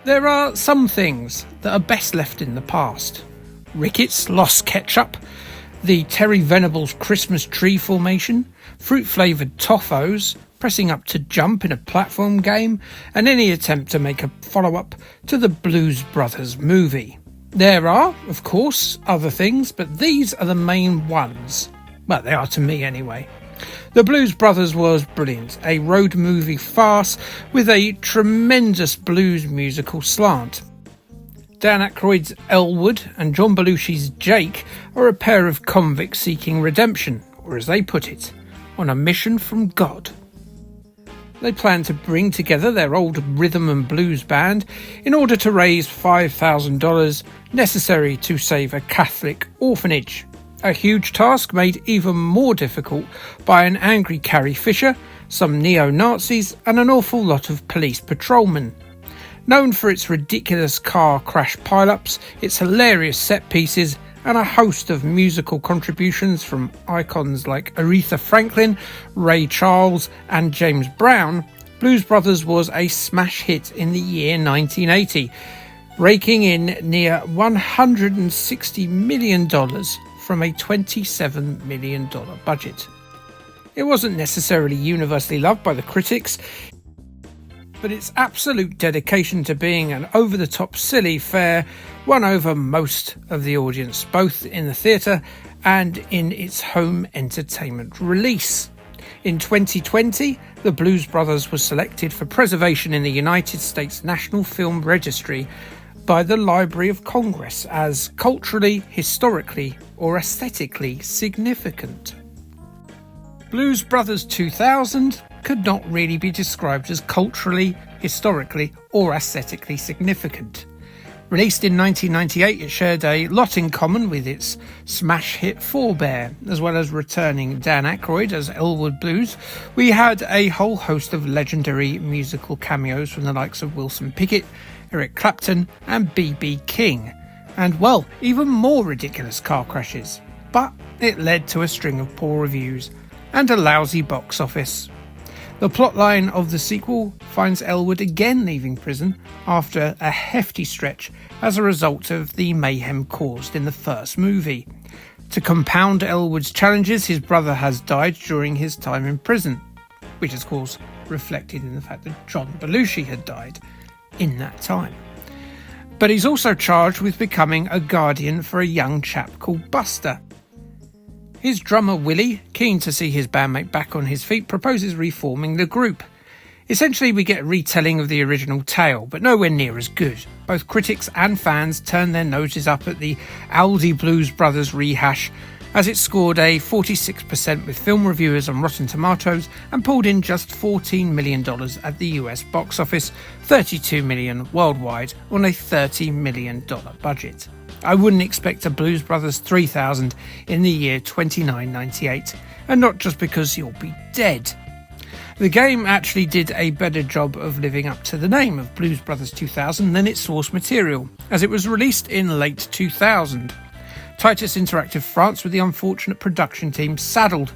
There are some things that are best left in the past. Ricketts lost ketchup, the Terry Venables Christmas tree formation, fruit-flavoured toffos, pressing up to jump in a platform game, and any attempt to make a follow-up to the Blues Brothers movie. There are, of course, other things, but these are the main ones. Well, they are to me anyway. The Blues Brothers was brilliant, a road movie farce with a tremendous blues musical slant. Dan Aykroyd's Elwood and John Belushi's Jake are a pair of convicts seeking redemption, or as they put it, on a mission from God. They plan to bring together their old rhythm and blues band in order to raise $5,000 necessary to save a Catholic orphanage. A huge task made even more difficult by an angry Carrie Fisher, some neo-Nazis and an awful lot of police patrolmen. Known for its ridiculous car crash pile-ups, its hilarious set pieces and a host of musical contributions from icons like Aretha Franklin, Ray Charles and James Brown, Blues Brothers was a smash hit in the year 1980, raking in near $160 million from a $27 million budget. It wasn't necessarily universally loved by the critics, but its absolute dedication to being an over-the-top silly fare won over most of the audience, both in the theatre and in its home entertainment release. In 2020, the Blues Brothers was selected for preservation in the United States National Film Registry by the Library of Congress as culturally, historically, or aesthetically significant. Blues Brothers 2000 could not really be described as culturally, historically, or aesthetically significant. Released in 1998, it shared a lot in common with its smash hit forebear. As well as returning Dan Aykroyd as Elwood Blues, we had a whole host of legendary musical cameos from the likes of Wilson Pickett, Eric Clapton and B.B. King, and, well, even more ridiculous car crashes. But it led to a string of poor reviews and a lousy box office. The plotline of the sequel finds Elwood again leaving prison after a hefty stretch as a result of the mayhem caused in the first movie. To compound Elwood's challenges, his brother has died during his time in prison, which is, of course, reflected in the fact that John Belushi had died in that time. But he's also charged with becoming a guardian for a young chap called Buster. His drummer Willie, keen to see his bandmate back on his feet, proposes reforming the group. Essentially, we get a retelling of the original tale, but nowhere near as good. Both critics and fans turn their noses up at the Aldi Blues Brothers rehash, as it scored a 46% with film reviewers on Rotten Tomatoes and pulled in just $14 million at the US box office, $32 million worldwide on a $30 million budget. I wouldn't expect a Blues Brothers 3000 in the year 2998, and not just because you'll be dead. The game actually did a better job of living up to the name of Blues Brothers 2000 than its source material, as it was released in late 2000. Titus Interactive France were the unfortunate production team saddled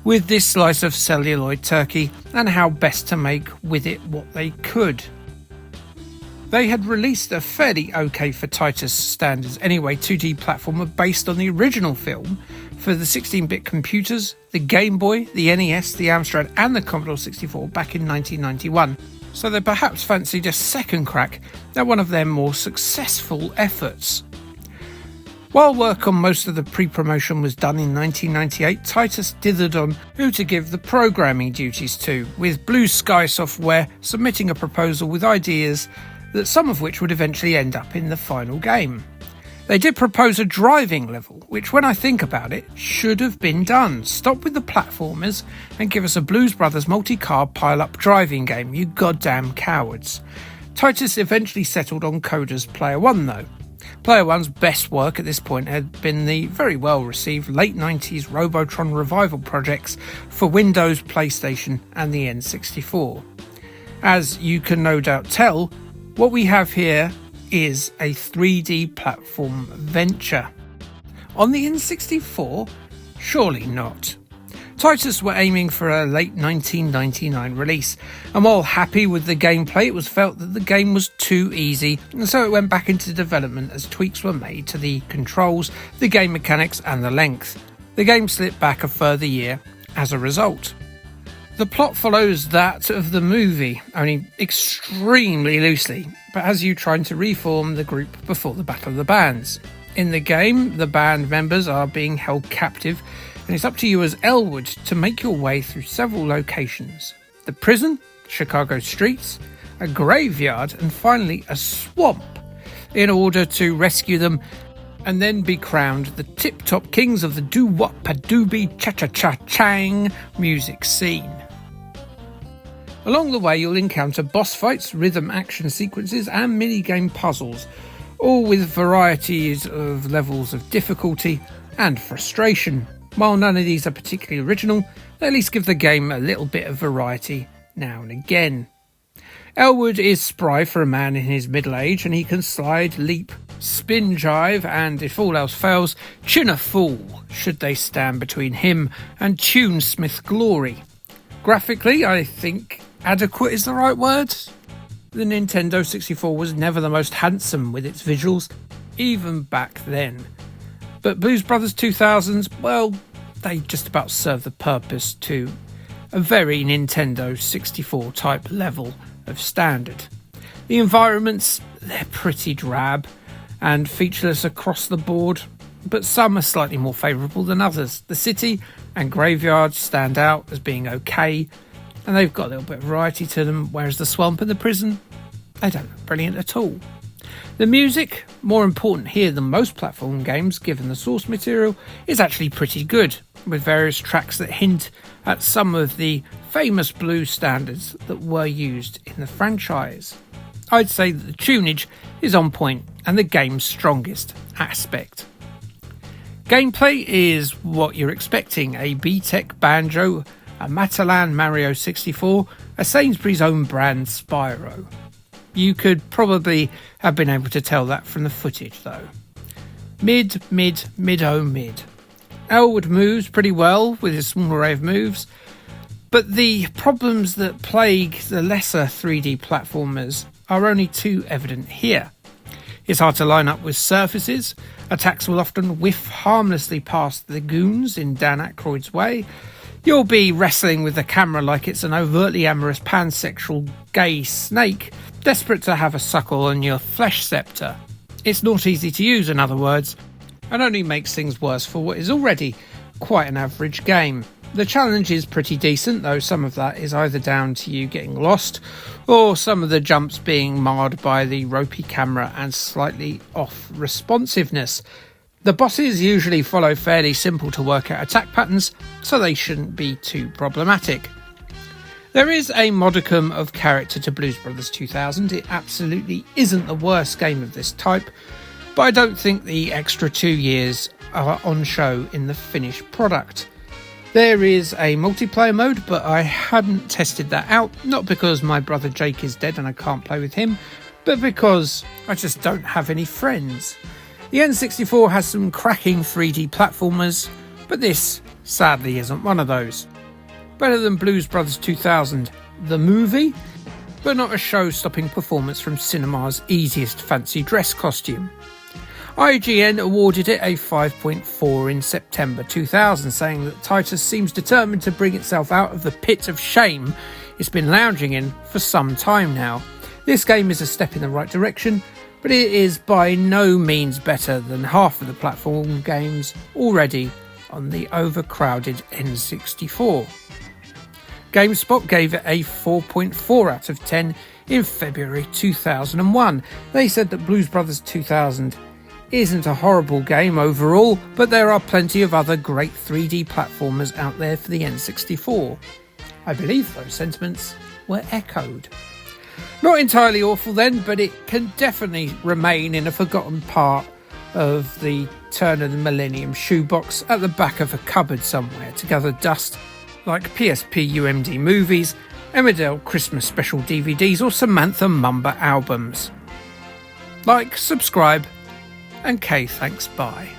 with this slice of celluloid turkey and how best to make with it what they could. They had released a fairly okay for Titus standards anyway 2D platformer based on the original film for the 16-bit computers, the Game Boy, the NES, the Amstrad and the Commodore 64 back in 1991, so they perhaps fancied a second crack at one of their more successful efforts. While work on most of the pre-promotion was done in 1998, Titus dithered on who to give the programming duties to, with Blue Sky Software submitting a proposal with ideas that some of which would eventually end up in the final game. They did propose a driving level, which when I think about it, should have been done. Stop with the platformers and give us a Blues Brothers multi-car pile-up driving game, you goddamn cowards. Titus eventually settled on Coda's Player One though. Player One's best work at this point had been the very well-received late 90s Robotron revival projects for Windows, PlayStation and the N64. As you can no doubt tell, what we have here is a 3D platform venture. On the N64? Surely not. Titus were aiming for a late 1999 release, and while happy with the gameplay, it was felt that the game was too easy, and so it went back into development as tweaks were made to the controls, the game mechanics and the length. The game slipped back a further year as a result. The plot follows that of the movie, only extremely loosely, but has you trying to reform the group before the Battle of the Bands. In the game, the band members are being held captive, and it's up to you as Elwood to make your way through several locations. The prison, Chicago streets, a graveyard, and finally a swamp, in order to rescue them and then be crowned the tip-top kings of the doo-wop-a-doobie cha-cha-cha-chang music scene. Along the way, you'll encounter boss fights, rhythm action sequences, and mini-game puzzles, all with varieties of levels of difficulty and frustration. While none of these are particularly original, they at least give the game a little bit of variety now and again. Elwood is spry for a man in his middle age, and he can slide, leap, spin jive, and if all else fails, chin a fool, should they stand between him and Tunesmith glory. Graphically, I think adequate is the right word. The Nintendo 64 was never the most handsome with its visuals, even back then. But Blues Brothers 2000s, well, they just about serve the purpose to a very Nintendo 64 type level of standard. The environments, they're pretty drab and featureless across the board, but some are slightly more favourable than others. The city and graveyards stand out as being okay, and they've got a little bit of variety to them, whereas the swamp and the prison, they don't look brilliant at all. The music, more important here than most platform games given the source material, is actually pretty good, with various tracks that hint at some of the famous blues standards that were used in the franchise. I'd say that the tunage is on point and the game's strongest aspect. Gameplay is what you're expecting: a B-Tech banjo, a Matalan Mario 64, a Sainsbury's own brand Spyro. You could probably have been able to tell that from the footage though. Mid. Elwood moves pretty well with his small array of moves, but the problems that plague the lesser 3D platformers are only too evident here. It's hard to line up with surfaces, attacks will often whiff harmlessly past the goons in Dan Aykroyd's way, you'll be wrestling with the camera like it's an overtly amorous pansexual gay snake desperate to have a suckle on your flesh sceptre. It's not easy to use, in other words, and only makes things worse for what is already quite an average game. The challenge is pretty decent, though some of that is either down to you getting lost or some of the jumps being marred by the ropey camera and slightly off responsiveness. The bosses usually follow fairly simple to work out attack patterns, so they shouldn't be too problematic. There is a modicum of character to Blues Brothers 2000. It absolutely isn't the worst game of this type, but I don't think the extra 2 years are on show in the finished product. There is a multiplayer mode, but I hadn't tested that out, not because my brother Jake is dead and I can't play with him, but because I just don't have any friends. The N64 has some cracking 3D platformers, but this sadly isn't one of those. Better than Blues Brothers 2000, the movie, but not a show-stopping performance from cinema's easiest fancy dress costume. IGN awarded it a 5.4 in September 2000, saying that Titus seems determined to bring itself out of the pit of shame it's been lounging in for some time now. This game is a step in the right direction, but it is by no means better than half of the platform games already on the overcrowded N64. GameSpot gave it a 4.4 out of 10 in February 2001. They said that Blues Brothers 2000 isn't a horrible game overall, but there are plenty of other great 3D platformers out there for the N64. I believe those sentiments were echoed. Not entirely awful then, but it can definitely remain in a forgotten part of the turn of the millennium shoebox at the back of a cupboard somewhere to gather dust like PSP UMD movies, Emmerdale Christmas special DVDs or Samantha Mumba albums. Like, subscribe, and K thanks, bye.